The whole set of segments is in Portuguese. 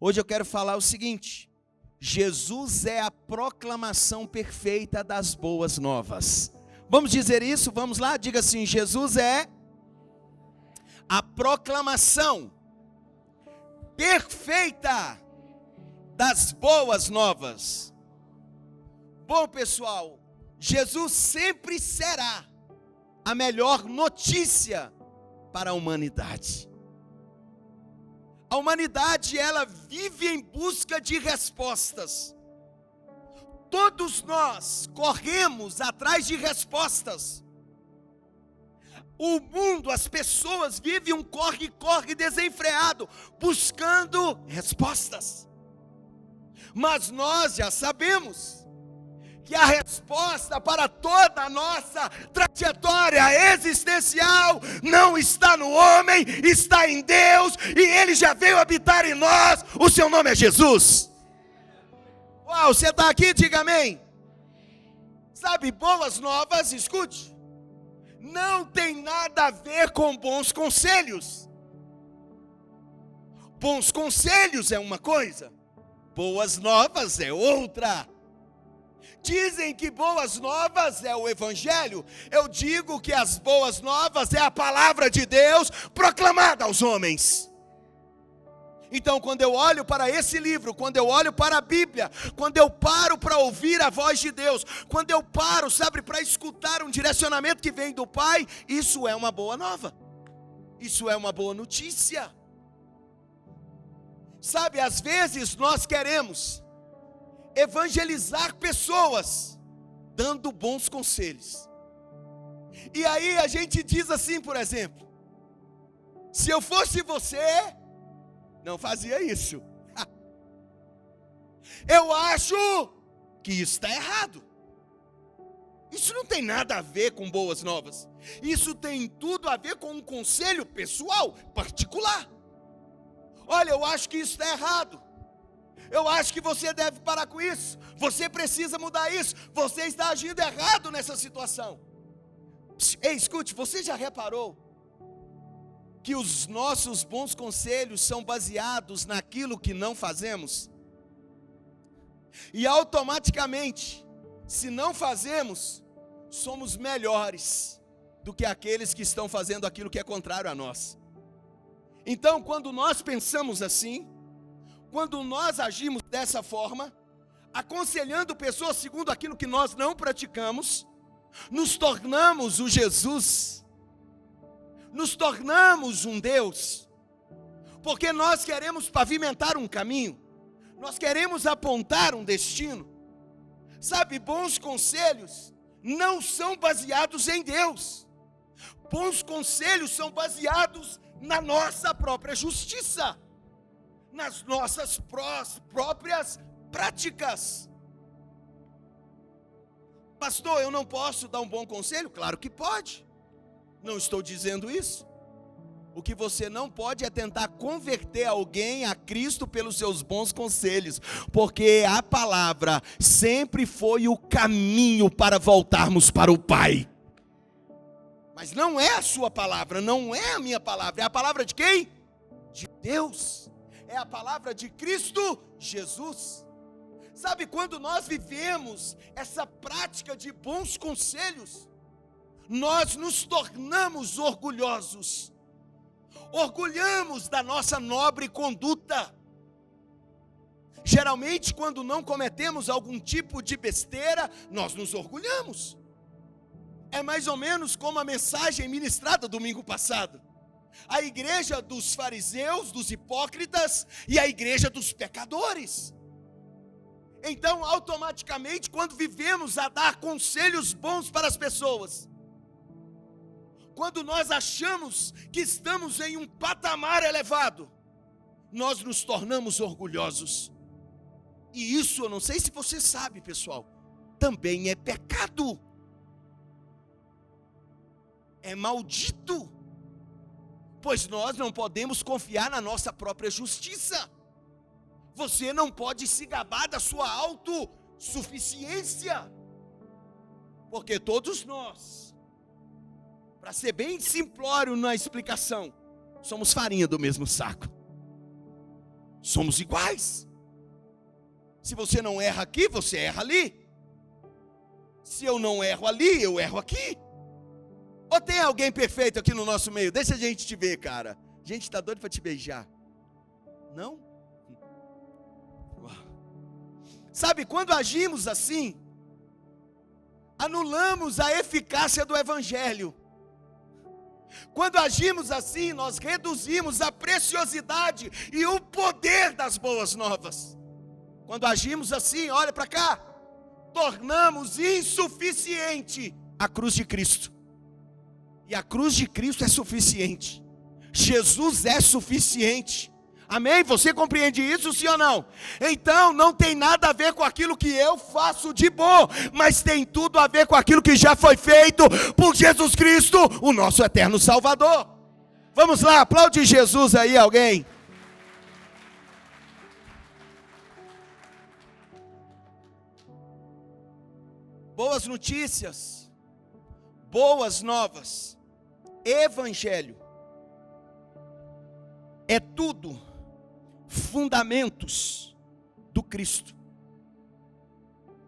Hoje eu quero falar o seguinte: Jesus é a proclamação perfeita das boas novas. Vamos dizer isso? Vamos lá? Diga assim: Jesus é a proclamação perfeita das boas novas. Bom, pessoal, Jesus sempre será a melhor notícia para a humanidade. A humanidade, ela vive em busca de respostas. Todos nós corremos atrás de respostas. O mundo, as pessoas vivem um corre-corre desenfreado, buscando respostas. Mas nós já sabemos que a resposta para toda a nossa trajetória existencial não está no homem, está em Deus, e Ele já veio habitar em nós. O seu nome é Jesus. Uau, você está aqui? Diga amém. Sabe, boas novas, escute, não tem nada a ver com bons conselhos. Bons conselhos é uma coisa, boas novas é outra. Dizem que boas novas é o evangelho. Eu digo que as boas novas é a palavra de Deus proclamada aos homens. Então, quando eu olho para esse livro, quando eu olho para a Bíblia, quando eu paro para ouvir a voz de Deus, quando eu paro, sabe, para escutar um direcionamento que vem do Pai, isso é uma boa nova. Isso é uma boa notícia. Sabe, às vezes nós queremos evangelizar pessoas, dando bons conselhos. E aí a gente diz assim, por exemplo: se eu fosse você, não fazia isso. Eu acho que isso está errado. Isso não tem nada a ver com boas novas. Isso tem tudo a ver com um conselho pessoal, particular. Olha, eu acho que isso está errado. Eu acho que você deve parar com isso. Você precisa mudar isso. Você está agindo errado nessa situação. Ei, escute, você já reparou que os nossos bons conselhos são baseados naquilo que não fazemos? E automaticamente, se não fazemos, somos melhores do que aqueles que estão fazendo aquilo que é contrário a nós. Então, quando nós pensamos assim, quando nós agimos dessa forma, aconselhando pessoas segundo aquilo que nós não praticamos, nos tornamos o Jesus, nos tornamos um Deus, porque nós queremos pavimentar um caminho, nós queremos apontar um destino. Sabe, bons conselhos não são baseados em Deus, bons conselhos são baseados na nossa própria justiça, nas nossas próprias práticas. Pastor, eu não posso dar um bom conselho? Claro que pode, não estou dizendo isso. O que você não pode é tentar converter alguém a Cristo pelos seus bons conselhos, porque a palavra sempre foi o caminho para voltarmos para o Pai. Mas não é a sua palavra, não é a minha palavra, é a palavra de quem? De Deus. É a palavra de Cristo Jesus. Sabe, quando nós vivemos essa prática de bons conselhos, nós nos tornamos orgulhosos, orgulhamos da nossa nobre conduta. Geralmente, quando não cometemos algum tipo de besteira, nós nos orgulhamos. É mais ou menos como a mensagem ministrada domingo passado: a igreja dos fariseus, dos hipócritas, e a igreja dos pecadores. Então, automaticamente, quando vivemos a dar conselhos bons para as pessoas, quando nós achamos que estamos em um patamar elevado, nós nos tornamos orgulhosos. E isso, eu não sei se você sabe, pessoal, também é pecado. É maldito. Pois nós não podemos confiar na nossa própria justiça. Você não pode se gabar da sua autossuficiência. Porque todos nós, para ser bem simplório na explicação, somos farinha do mesmo saco. Somos iguais. Se você não erra aqui, você erra ali. Se eu não erro ali, eu erro aqui. Ou tem alguém perfeito aqui no nosso meio? Deixa a gente te ver, cara. A gente está doido para te beijar. Não? Sabe, quando agimos assim, anulamos a eficácia do Evangelho. Quando agimos assim, nós reduzimos a preciosidade e o poder das boas novas. Quando agimos assim, olha para cá, tornamos insuficiente a cruz de Cristo. E a cruz de Cristo é suficiente. Jesus é suficiente. Amém? Você compreende isso, sim ou não? Então, não tem nada a ver com aquilo que eu faço de bom, mas tem tudo a ver com aquilo que já foi feito por Jesus Cristo, o nosso eterno Salvador. Vamos lá, aplaude Jesus aí, alguém. Boas notícias, boas novas, Evangelho, é tudo fundamentos do Cristo.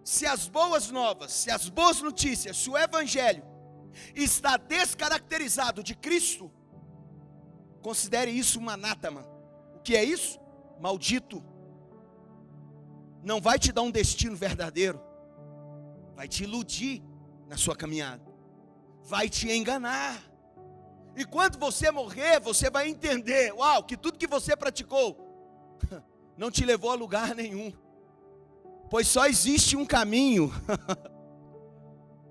Se as boas novas, se as boas notícias, se o Evangelho está descaracterizado de Cristo, considere isso um anátema. O que é isso? Maldito. Não vai te dar um destino verdadeiro, vai te iludir na sua caminhada, vai te enganar. E quando você morrer, você vai entender, uau, que tudo que você praticou não te levou a lugar nenhum, pois só existe um caminho,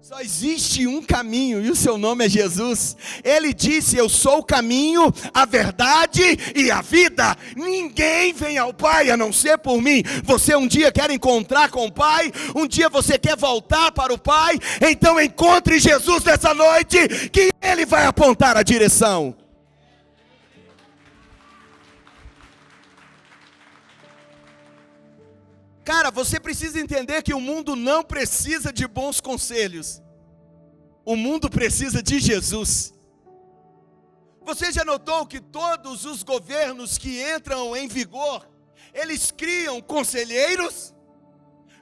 só existe um caminho, e o seu nome é Jesus. Ele disse: eu sou o caminho, a verdade e a vida, ninguém vem ao Pai a não ser por mim. Você um dia quer encontrar com o Pai, um dia você quer voltar para o Pai, então encontre Jesus nessa noite, que Ele vai apontar a direção. Cara, você precisa entender que o mundo não precisa de bons conselhos. O mundo precisa de Jesus. Você já notou que todos os governos que entram em vigor, eles criam conselheiros?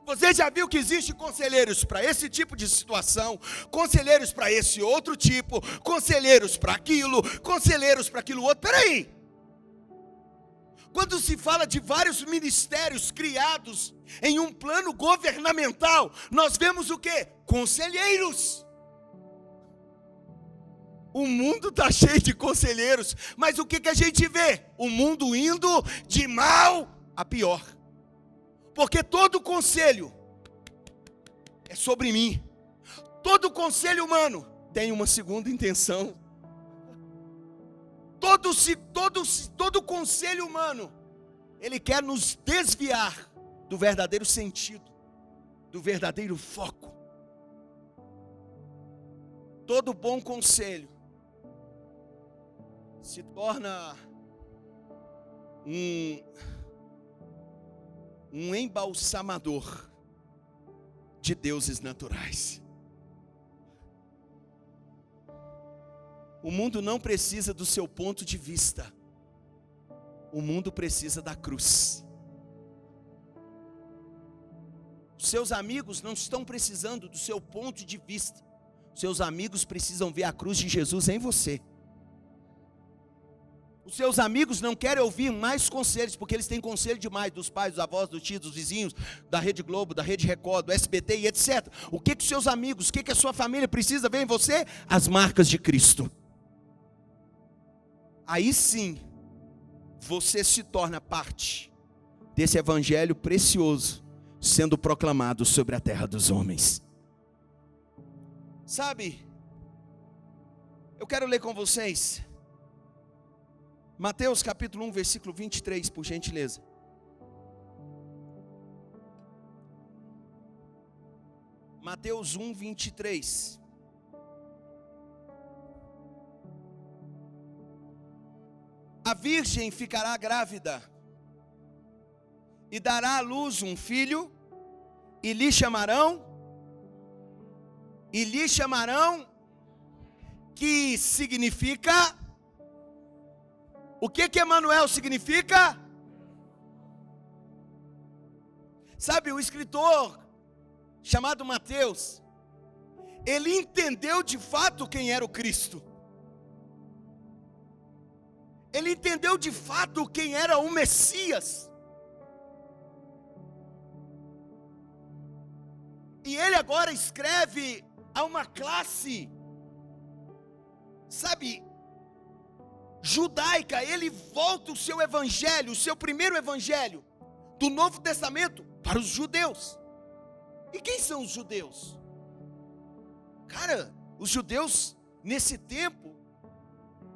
Você já viu que existem conselheiros para esse tipo de situação, conselheiros para esse outro tipo, conselheiros para aquilo, conselheiros para aquilo outro? Peraí! Quando se fala de vários ministérios criados em um plano governamental, nós vemos o quê? Conselheiros. O mundo está cheio de conselheiros, mas o que a gente vê? O mundo indo de mal a pior. Porque todo conselho é sobre mim. Todo conselho humano tem uma segunda intenção. Todo conselho humano, ele quer nos desviar do verdadeiro sentido, do verdadeiro foco. Todo bom conselho se torna um embalsamador de deuses naturais. O mundo não precisa do seu ponto de vista. O mundo precisa da cruz. Os seus amigos não estão precisando do seu ponto de vista. Os seus amigos precisam ver a cruz de Jesus em você. Os seus amigos não querem ouvir mais conselhos, porque eles têm conselho demais dos pais, dos avós, dos tios, dos vizinhos, da Rede Globo, da Rede Record, do SBT e etc. O que os seus amigos, o que a sua família precisa ver em você? As marcas de Cristo. Aí sim, você se torna parte desse evangelho precioso, sendo proclamado sobre a terra dos homens. Sabe, eu quero ler com vocês Mateus capítulo 1, versículo 23, por gentileza. Mateus 1, 23. A virgem ficará grávida e dará à luz um filho, e lhe chamarão, que significa, o que Emanuel significa? Sabe, o escritor chamado Mateus, ele entendeu de fato quem era o Cristo. Ele entendeu de fato quem era o Messias. E ele agora escreve a uma classe, sabe, judaica. Ele volta o seu evangelho, o seu primeiro evangelho do Novo Testamento para os judeus. E quem são os judeus? Cara, os judeus nesse tempo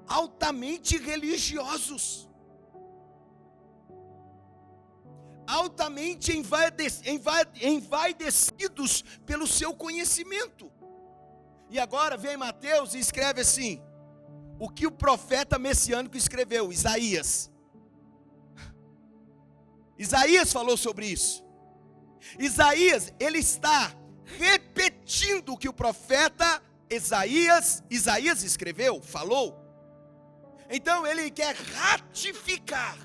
altamente religiosos, altamente envaidecidos pelo seu conhecimento. E agora vem Mateus e escreve assim, o que o profeta messiânico escreveu, Isaías. Isaías falou sobre isso. Isaías, ele está repetindo o que o profeta Isaías escreveu, falou. Então ele quer ratificar,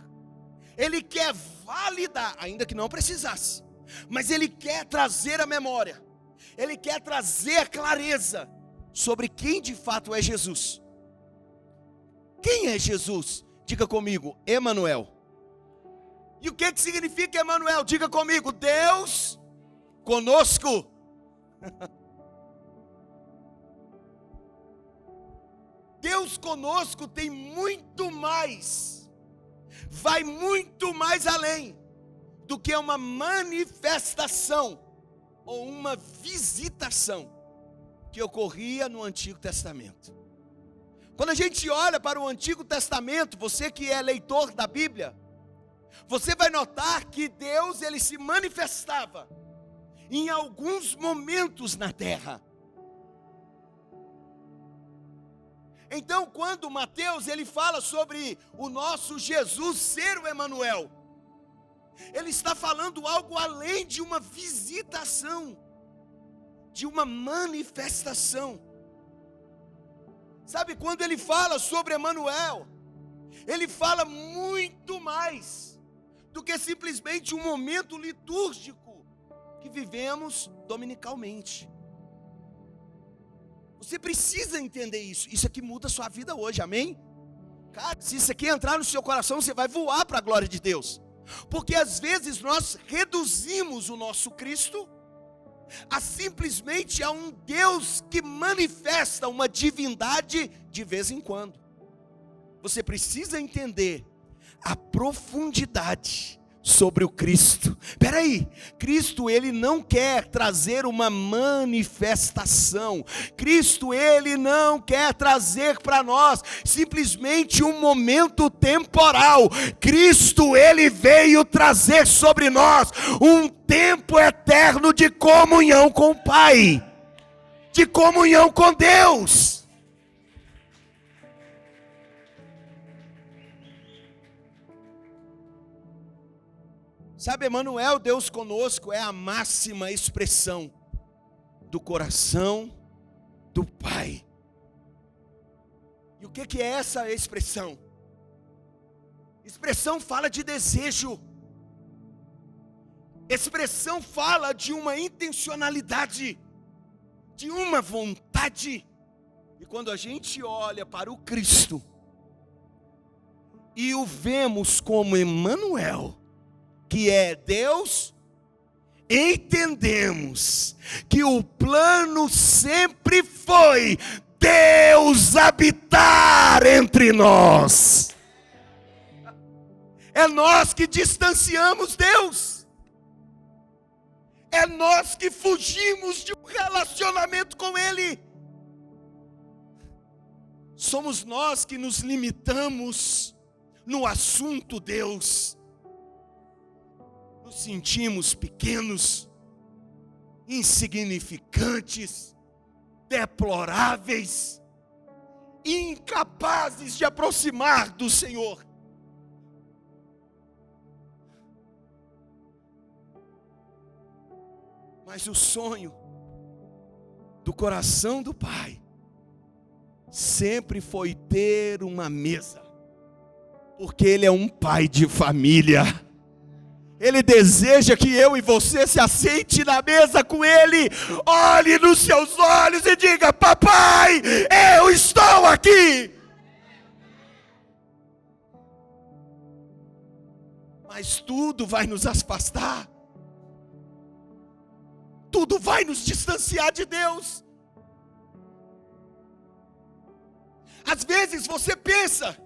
ele quer validar, ainda que não precisasse, mas ele quer trazer a memória, ele quer trazer a clareza sobre quem de fato é Jesus. Quem é Jesus? Diga comigo, Emanuel. E o que significa Emanuel? Diga comigo, Deus conosco. Deus conosco tem muito mais, vai muito mais além do que uma manifestação ou uma visitação que ocorria no Antigo Testamento. Quando a gente olha para o Antigo Testamento, você que é leitor da Bíblia, você vai notar que Deus, ele se manifestava em alguns momentos na terra. Então, quando Mateus ele fala sobre o nosso Jesus ser o Emanuel, ele está falando algo além de uma visitação, de uma manifestação. Sabe, quando ele fala sobre Emanuel, ele fala muito mais do que simplesmente um momento litúrgico que vivemos dominicalmente. Você precisa entender isso. Isso aqui muda a sua vida hoje, amém? Cara, se isso aqui entrar no seu coração, você vai voar para a glória de Deus. Porque às vezes nós reduzimos o nosso Cristo a simplesmente a um Deus que manifesta uma divindade de vez em quando. Você precisa entender a profundidade sobre o Cristo. Espera aí, Cristo ele não quer trazer uma manifestação. Cristo ele não quer trazer para nós simplesmente um momento temporal. Cristo ele veio trazer sobre nós um tempo eterno de comunhão com o Pai, de comunhão com Deus. Sabe, Emanuel, Deus conosco, é a máxima expressão do coração do Pai. E o que é essa expressão? Expressão fala de desejo. Expressão fala de uma intencionalidade, de uma vontade. E quando a gente olha para o Cristo e o vemos como Emanuel, que é Deus, entendemos que o plano sempre foi Deus habitar entre nós. É nós que distanciamos Deus. É nós que fugimos de um relacionamento com Ele. Somos nós que nos limitamos no assunto Deus. Nos sentimos pequenos, insignificantes, deploráveis, incapazes de aproximar do Senhor. Mas o sonho do coração do Pai sempre foi ter uma mesa, porque Ele é um pai de família. Ele deseja que eu e você se assente na mesa com Ele, olhe nos seus olhos e diga: papai, eu estou aqui. Mas tudo vai nos afastar, tudo vai nos distanciar de Deus. Às vezes você pensa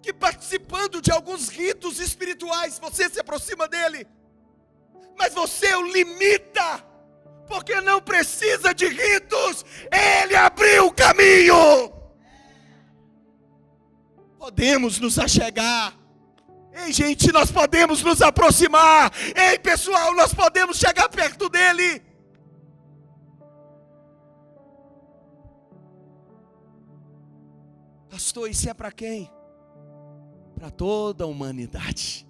que participando de alguns ritos espirituais você se aproxima dele, mas você o limita, porque não precisa de ritos, ele abriu o caminho. Podemos nos achegar, ei gente, nós podemos nos aproximar, ei pessoal, nós podemos chegar perto dele. Pastor, isso é para quem? Para toda a humanidade.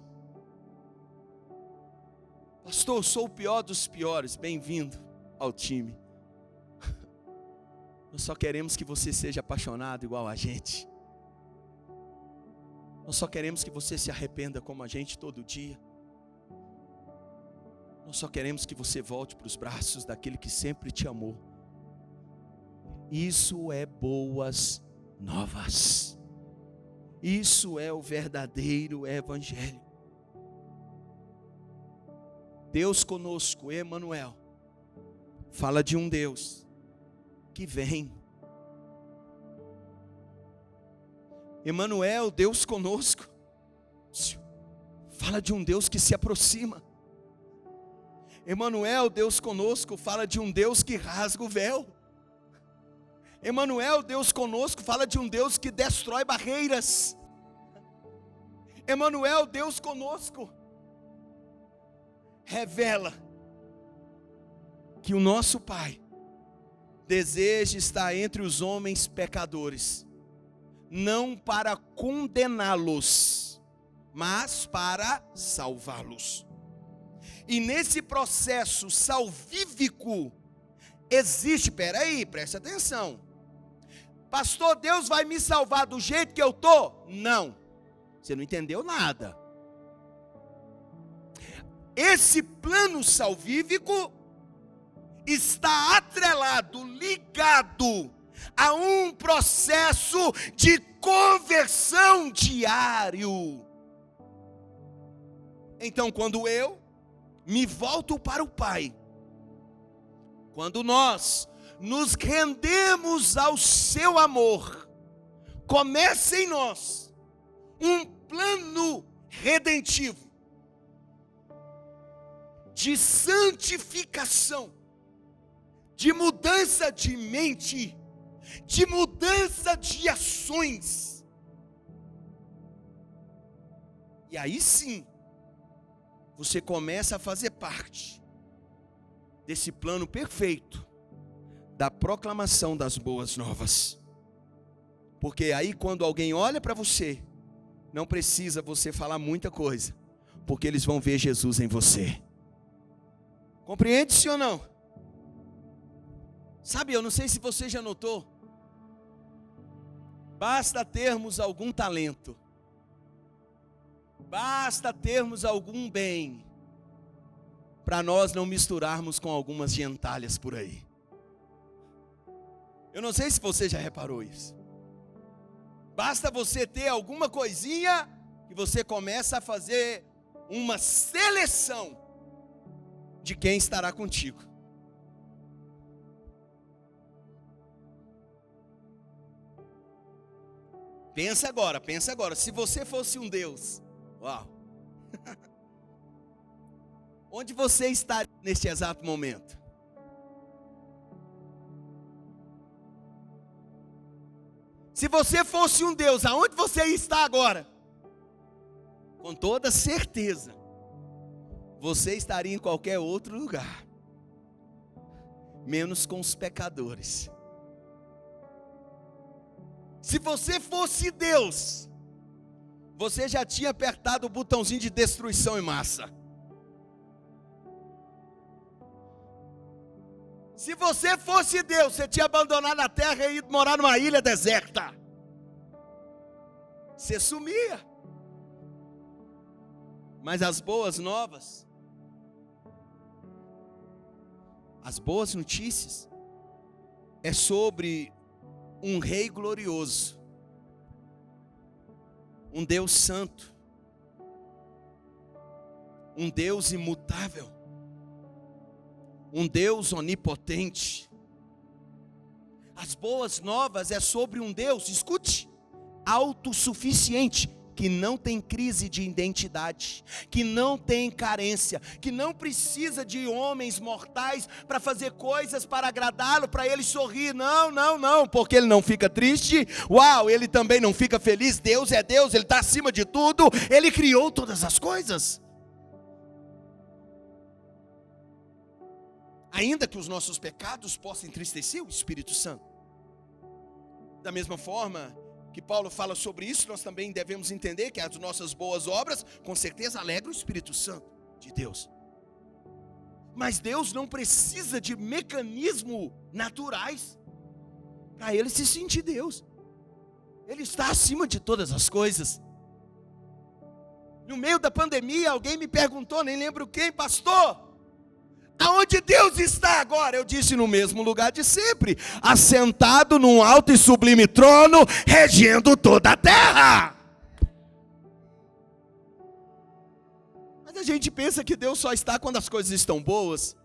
Pastor, eu sou o pior dos piores. Bem-vindo ao time. Nós só queremos que você seja apaixonado igual a gente. Nós só queremos que você se arrependa como a gente todo dia. Nós só queremos que você volte para os braços daquele que sempre te amou. Isso é boas novas. Isso é o verdadeiro evangelho. Deus conosco, Emanuel, fala de um Deus que vem. Emanuel, Deus conosco, fala de um Deus que se aproxima. Emanuel, Deus conosco, fala de um Deus que rasga o véu. Emanuel, Deus conosco, fala de um Deus que destrói barreiras. Emanuel, Deus conosco, revela que o nosso Pai deseja estar entre os homens pecadores, não para condená-los, mas para salvá-los. E nesse processo salvífico existe, preste atenção. Pastor, Deus vai me salvar do jeito que eu estou? Não, você não entendeu nada. Esse plano salvífico está atrelado, ligado a um processo de conversão diário. Então, quando eu me volto para o Pai, quando nós nos rendemos ao seu amor, começa em nós um plano redentivo de santificação, de mudança de mente, de mudança de ações. E aí sim, você começa a fazer parte desse plano perfeito da proclamação das boas novas. Porque aí quando alguém olha para você, não precisa você falar muita coisa, porque eles vão ver Jesus em você. Compreende-se ou não? Sabe, eu não sei se você já notou, basta termos algum talento, basta termos algum bem, para nós não misturarmos com algumas gentalhas por aí. Eu não sei se você já reparou isso. Basta você ter alguma coisinha que você começa a fazer uma seleção de quem estará contigo. Pensa agora, se você fosse um Deus, uau, onde você estaria neste exato momento? Se você fosse um Deus, aonde você está agora? Com toda certeza, você estaria em qualquer outro lugar, menos com os pecadores. Se você fosse Deus, você já tinha apertado o botãozinho de destruição em massa. Se você fosse Deus, você tinha abandonado a terra e ido morar numa ilha deserta. Você sumia. Mas as boas novas, as boas notícias, é sobre um rei glorioso, um Deus santo, um Deus imutável, um Deus onipotente. As boas novas é sobre um Deus, escute, autossuficiente, que não tem crise de identidade, que não tem carência, que não precisa de homens mortais para fazer coisas para agradá-lo, para ele sorrir. Não, porque ele não fica triste. Uau, ele também não fica feliz. Deus é Deus, ele está acima de tudo, ele criou todas as coisas. Ainda que os nossos pecados possam entristecer o Espírito Santo. Da mesma forma que Paulo fala sobre isso, nós também devemos entender que as nossas boas obras, com certeza, alegram o Espírito Santo de Deus. Mas Deus não precisa de mecanismos naturais para ele se sentir Deus. Ele está acima de todas as coisas. No meio da pandemia, alguém me perguntou, nem lembro quem, pastor, aonde Deus está agora? Eu disse, no mesmo lugar de sempre, assentado num alto e sublime trono, regendo toda a terra. Mas a gente pensa que Deus só está quando as coisas estão boas.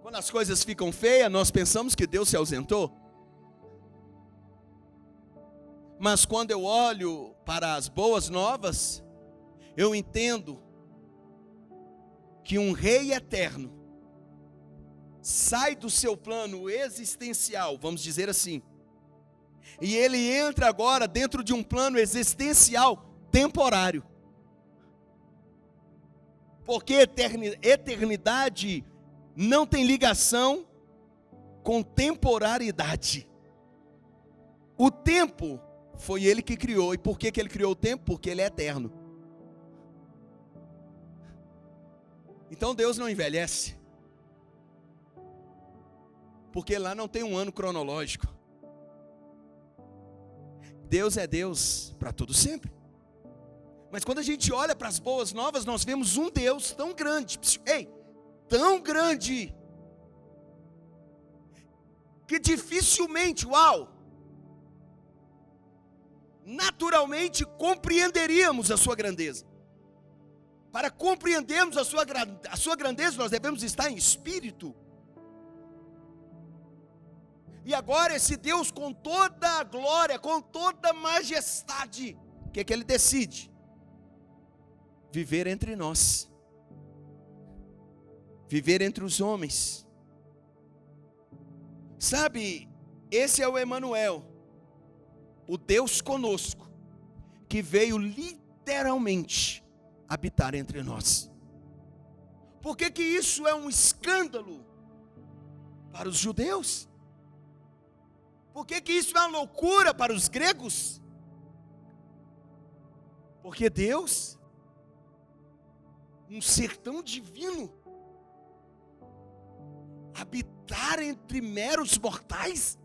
Quando as coisas ficam feias, nós pensamos que Deus se ausentou. Mas quando eu olho para as boas novas, eu entendo que um rei eterno sai do seu plano existencial, vamos dizer assim, e ele entra agora dentro de um plano existencial temporário. Porque eternidade não tem ligação com temporalidade. O tempo foi ele que criou. E por que ele criou o tempo? Porque ele é eterno. Então Deus não envelhece, porque lá não tem um ano cronológico. Deus é Deus para todo sempre. Mas quando a gente olha para as boas novas, nós vemos um Deus tão grande, tão grande, que dificilmente, naturalmente compreenderíamos a sua grandeza. Para compreendermos a sua grandeza, nós devemos estar em espírito. E agora esse Deus com toda a glória, com toda a majestade, o que ele decide? Viver entre nós. Viver entre os homens. Sabe, esse é o Emanuel, o Deus conosco, que veio literalmente habitar entre nós. Por que isso é um escândalo para os judeus? Por que isso é uma loucura para os gregos? Porque Deus, um ser tão divino, habitar entre meros mortais,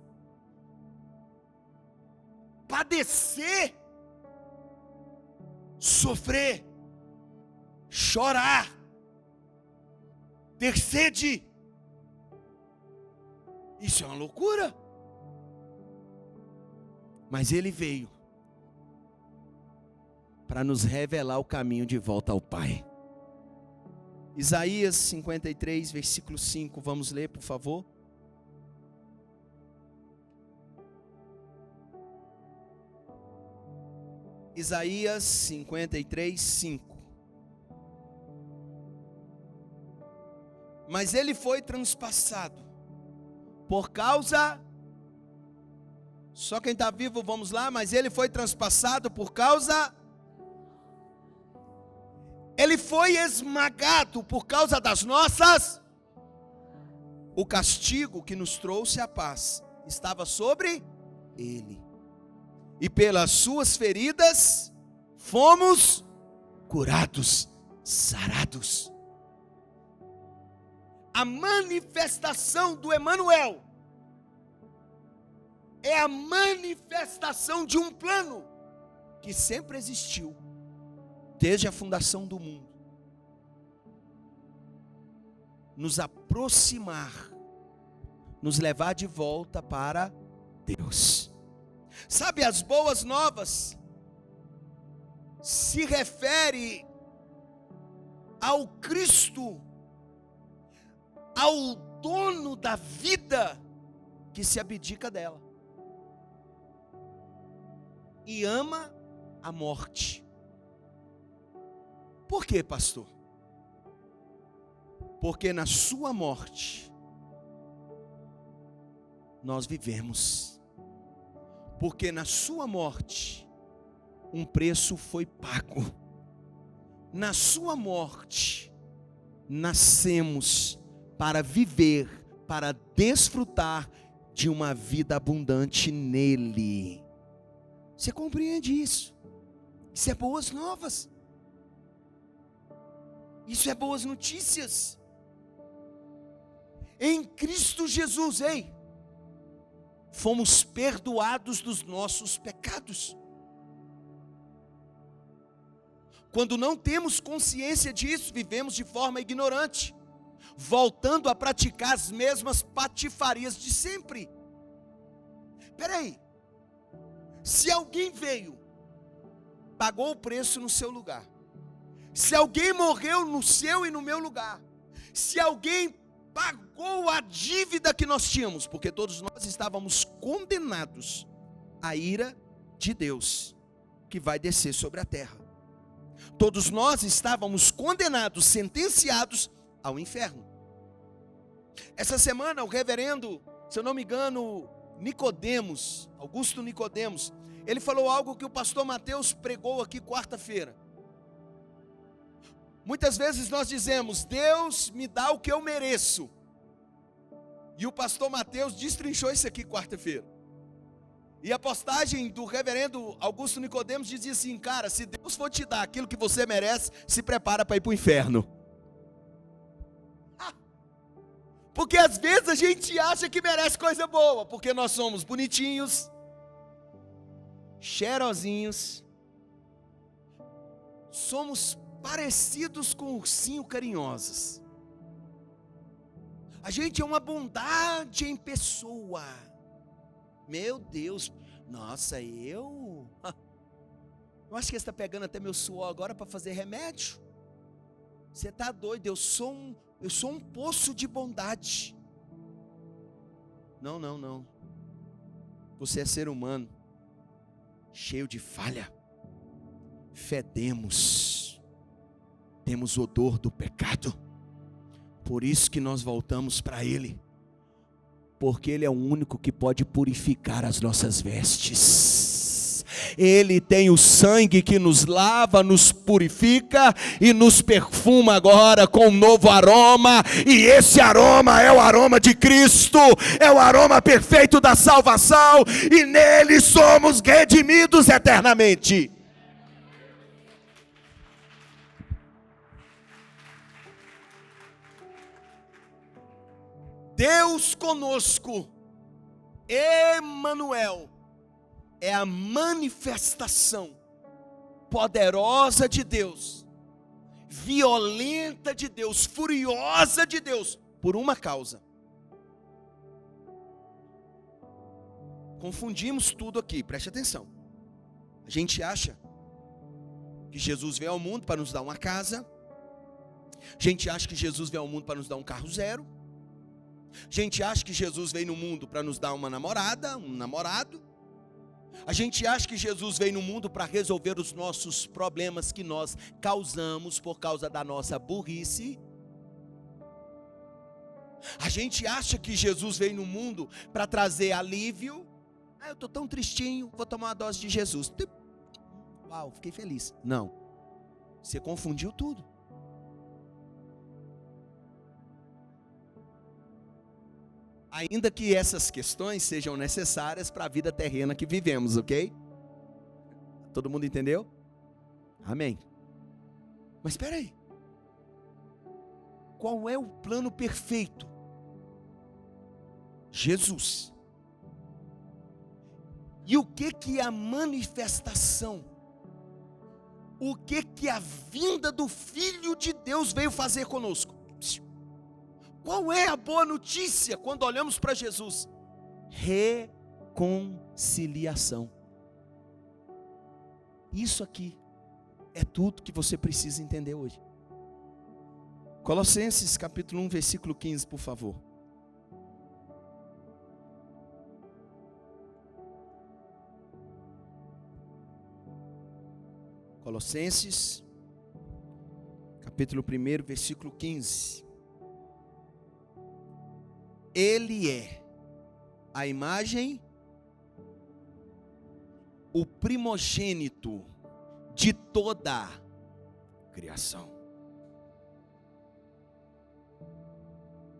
padecer, sofrer, chorar, ter sede, isso é uma loucura. Mas ele veio para nos revelar o caminho de volta ao Pai. Isaías 53, versículo 5, vamos ler, por favor. Isaías 53, 5. Mas ele foi transpassado por causa, só quem está vivo, vamos lá, mas ele foi transpassado por causa, ele foi esmagado por causa das nossas, o castigo que nos trouxe a paz estava sobre ele, e pelas suas feridas fomos curados, sarados. A manifestação do Emanuel é a manifestação de um plano que sempre existiu, desde a fundação do mundo, nos aproximar, nos levar de volta para Deus. Sabe, as boas novas se refere ao Cristo, ao dono da vida que se abdica dela e ama a morte. Por quê, pastor? Porque na sua morte nós vivemos. Porque na sua morte um preço foi pago. Na sua morte nascemos para viver, para desfrutar de uma vida abundante nele. Você compreende isso? Isso é boas novas. Isso é boas notícias. Em Cristo Jesus, fomos perdoados dos nossos pecados. Quando não temos consciência disso, vivemos de forma ignorante, voltando a praticar as mesmas patifarias de sempre. Espera aí, se alguém veio, pagou o preço no seu lugar, se alguém morreu no seu e no meu lugar, se alguém pagou a dívida que nós tínhamos, porque todos nós estávamos condenados à ira de Deus, que vai descer sobre a terra. Todos nós estávamos condenados, sentenciados ao inferno. Essa semana o reverendo, se eu não me engano, Nicodemos, Augusto Nicodemos, ele falou algo que o pastor Mateus pregou aqui quarta-feira. Muitas vezes nós dizemos: Deus me dá o que eu mereço. E o pastor Mateus destrinchou isso aqui quarta-feira. E a postagem do reverendo Augusto Nicodemos dizia assim: cara, se Deus for te dar aquilo que você merece, se prepara para ir para o inferno. Porque às vezes a gente acha que merece coisa boa, porque nós somos bonitinhos, cheirosinhos, somos parecidos com ursinho carinhosos. A gente é uma bondade em pessoa. Meu Deus, nossa, eu acho que você está pegando até meu suor agora para fazer remédio. Você está doido, eu sou um poço de bondade. Não. Você é ser humano, cheio de falha. Fedemos, temos odor do pecado. Por isso que nós voltamos para Ele, porque Ele é o único que pode purificar as nossas vestes. Ele tem o sangue que nos lava, nos purifica e nos perfuma agora com um novo aroma. E esse aroma é o aroma de Cristo, é o aroma perfeito da salvação, e nele somos redimidos eternamente. Deus conosco, Emanuel, é a manifestação poderosa de Deus, violenta de Deus, furiosa de Deus, por uma causa. Confundimos tudo aqui, preste atenção. A gente acha que Jesus veio ao mundo para nos dar uma casa, a gente acha que Jesus veio ao mundo para nos dar um carro zero, a gente acha que Jesus veio no mundo para nos dar uma namorada, um namorado. A gente acha que Jesus veio no mundo para resolver os nossos problemas que nós causamos por causa da nossa burrice. A gente acha que Jesus veio no mundo para trazer alívio. Eu estou tão tristinho, vou tomar uma dose de Jesus. Uau, fiquei feliz. Não, você confundiu tudo. Ainda que essas questões sejam necessárias para a vida terrena que vivemos, ok? Todo mundo entendeu? Amém. Mas espera aí. Qual é o plano perfeito? Jesus. E o que é a manifestação o que a vinda do Filho de Deus veio fazer conosco? Qual é a boa notícia quando olhamos para Jesus? Reconciliação. Isso aqui é tudo que você precisa entender hoje. Colossenses capítulo 1, versículo 15, por favor. Colossenses, capítulo 1, versículo 15. Ele é a imagem, o primogênito de toda a criação.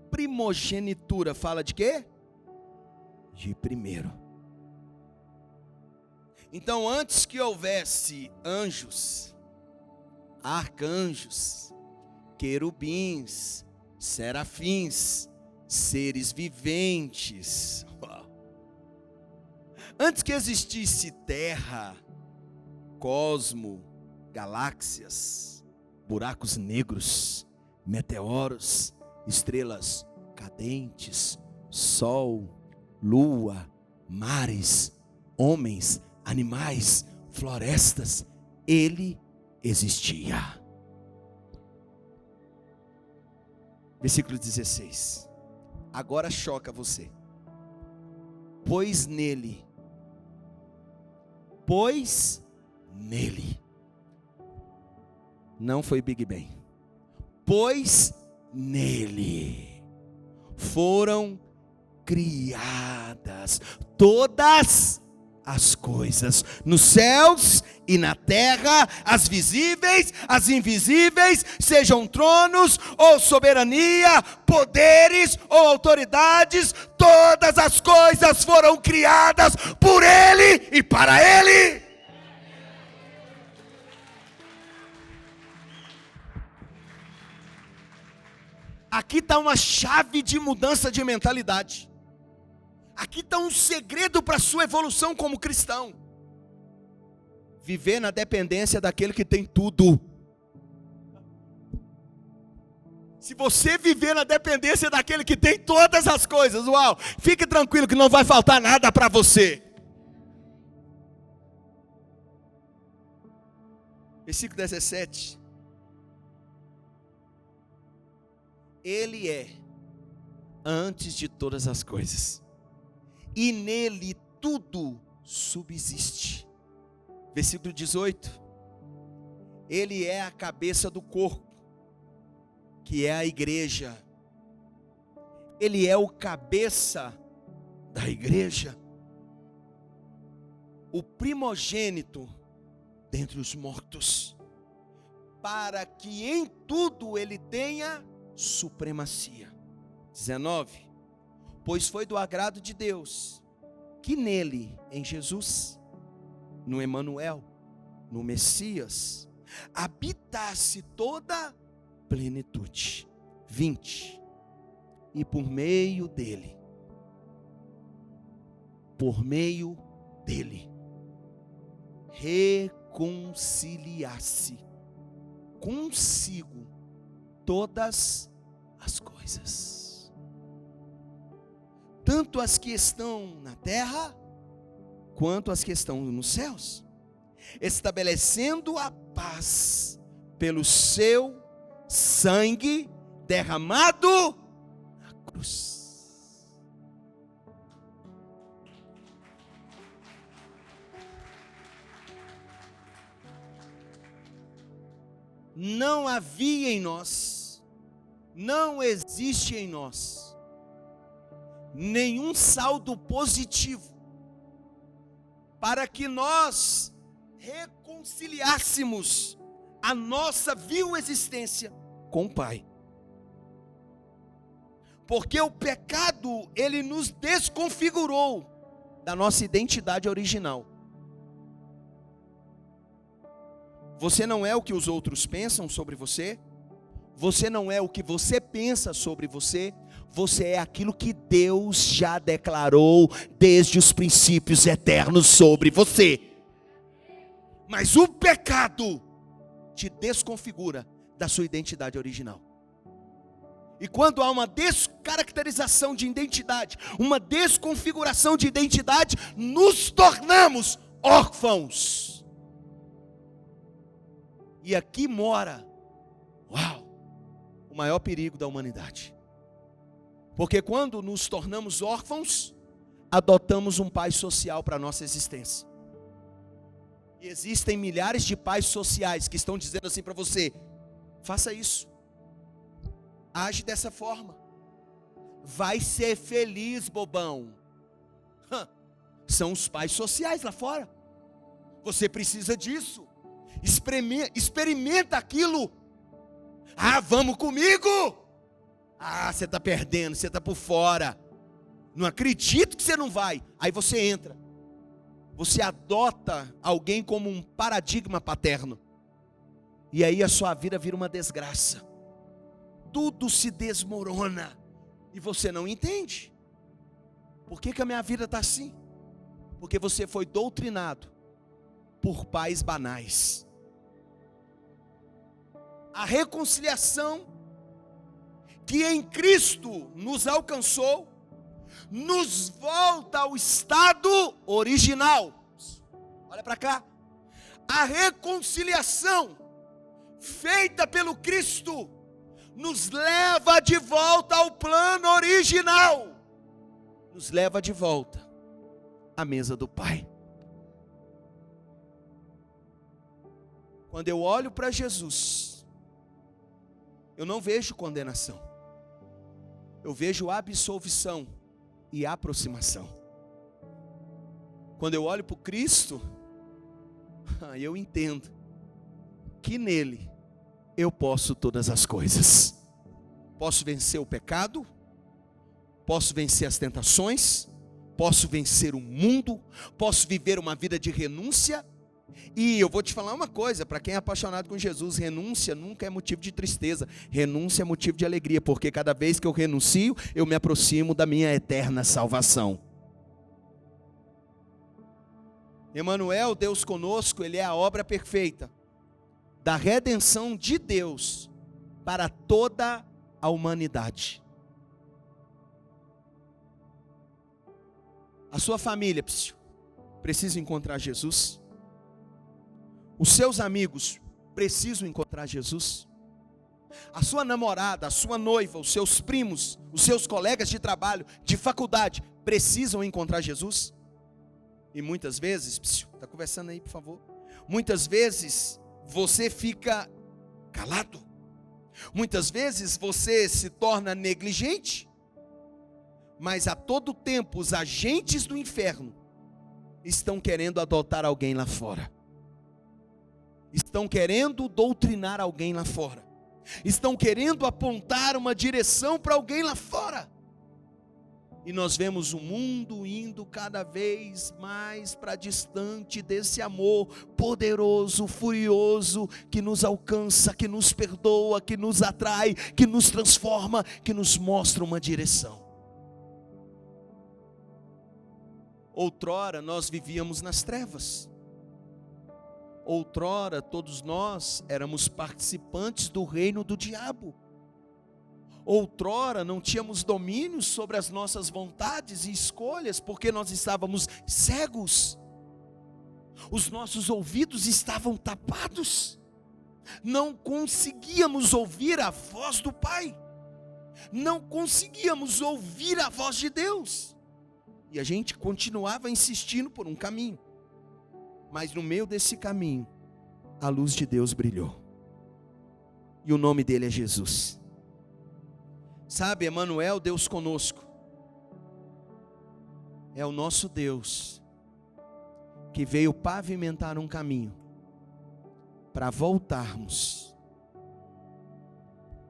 Primogenitura fala de quê? De primeiro. Então, antes que houvesse anjos, arcanjos, querubins, serafins, seres viventes, antes que existisse terra, cosmo, galáxias, buracos negros, meteoros, estrelas cadentes, sol, lua, mares, homens, animais, florestas, ele existia. Versículo 16. Agora choca você. Pois nele. Não foi Big Bang. Pois nele foram criadas todas as coisas, nos céus e na terra, as visíveis, as invisíveis, sejam tronos ou soberania, poderes ou autoridades, todas as coisas foram criadas por Ele e para Ele. Aqui está uma chave de mudança de mentalidade. Aqui está um segredo para a sua evolução como cristão. Viver na dependência daquele que tem tudo. Se você viver na dependência daquele que tem todas as coisas, uau, fique tranquilo que não vai faltar nada para você. Versículo 17. Ele é antes de todas as coisas, e nele tudo subsiste. Versículo 18. Ele é a cabeça do corpo, que é a igreja. Ele é o cabeça da igreja, o primogênito dentre os mortos, para que em tudo ele tenha supremacia. 19. Pois foi do agrado de Deus que nele, em Jesus, no Emanuel, no Messias, habitasse toda plenitude. 20. E por meio dele, reconciliasse consigo todas as coisas, tanto as que estão na terra, quanto as que estão nos céus, estabelecendo a paz pelo seu sangue derramado na cruz. Não havia em nós, não existe em nós nenhum saldo positivo para que nós reconciliássemos a nossa vil existência com o Pai. Porque o pecado, ele nos desconfigurou da nossa identidade original. Você não é o que os outros pensam sobre você. Você não é o que você pensa sobre você. Você é aquilo que Deus já declarou desde os princípios eternos sobre você. Mas o pecado te desconfigura da sua identidade original. E quando há uma descaracterização de identidade, uma desconfiguração de identidade, nos tornamos órfãos. E aqui mora, o maior perigo da humanidade. Porque quando nos tornamos órfãos, adotamos um pai social para a nossa existência. E existem milhares de pais sociais que estão dizendo assim para você: faça isso, age dessa forma, vai ser feliz, bobão. São os pais sociais lá fora. Você precisa disso, experimenta aquilo. Vamos comigo. Você está perdendo, você está por fora. Não acredito que você não vai. Aí você entra. Você adota alguém como um paradigma paterno. E aí a sua vida vira uma desgraça. Tudo se desmorona. E você não entende. Por que a minha vida está assim? Porque você foi doutrinado por pais banais. A reconciliação que em Cristo nos alcançou, nos volta ao estado original. Olha para cá. A reconciliação feita pelo Cristo nos leva de volta ao plano original. Nos leva de volta à mesa do Pai. Quando eu olho para Jesus, eu não vejo condenação. Eu vejo absolvição e aproximação. Quando eu olho para o Cristo, eu entendo que nele eu posso todas as coisas. Posso vencer o pecado, posso vencer as tentações, posso vencer o mundo, posso viver uma vida de renúncia. E eu vou te falar uma coisa, para quem é apaixonado com Jesus, renúncia nunca é motivo de tristeza, renúncia é motivo de alegria, porque cada vez que eu renuncio, eu me aproximo da minha eterna salvação. Emmanuel, Deus conosco, Ele é a obra perfeita da redenção de Deus para toda a humanidade. A sua família precisa encontrar Jesus. Os seus amigos precisam encontrar Jesus. A sua namorada, a sua noiva, os seus primos, os seus colegas de trabalho, de faculdade, precisam encontrar Jesus. E muitas vezes, está conversando aí por favor, muitas vezes você fica calado. Muitas vezes você se torna negligente. Mas a todo tempo os agentes do inferno estão querendo adotar alguém lá fora. Estão querendo doutrinar alguém lá fora. Estão querendo apontar uma direção para alguém lá fora. E nós vemos o mundo indo cada vez mais para distante desse amor poderoso, furioso, que nos alcança, que nos perdoa, que nos atrai, que nos transforma, que nos mostra uma direção. Outrora nós vivíamos nas trevas. Outrora todos nós éramos participantes do reino do diabo. Outrora não tínhamos domínio sobre as nossas vontades e escolhas, porque nós estávamos cegos. Os nossos ouvidos estavam tapados. Não conseguíamos ouvir a voz do Pai. Não conseguíamos ouvir a voz de Deus. E a gente continuava insistindo por um caminho. Mas no meio desse caminho, a luz de Deus brilhou. E o nome dele é Jesus. Sabe, Emmanuel, Deus conosco, é o nosso Deus, que veio pavimentar um caminho, para voltarmos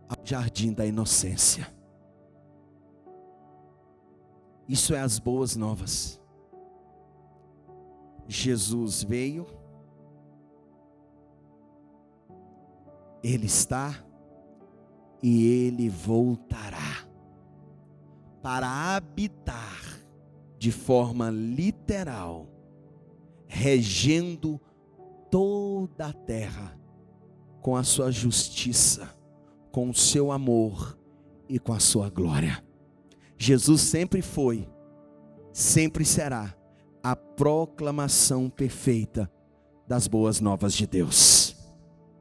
ao jardim da inocência. Isso é as boas novas. Jesus veio, Ele está e Ele voltará para habitar de forma literal, regendo toda a terra com a sua justiça, com o seu amor e com a sua glória. Jesus sempre foi, sempre será a proclamação perfeita das boas novas de Deus.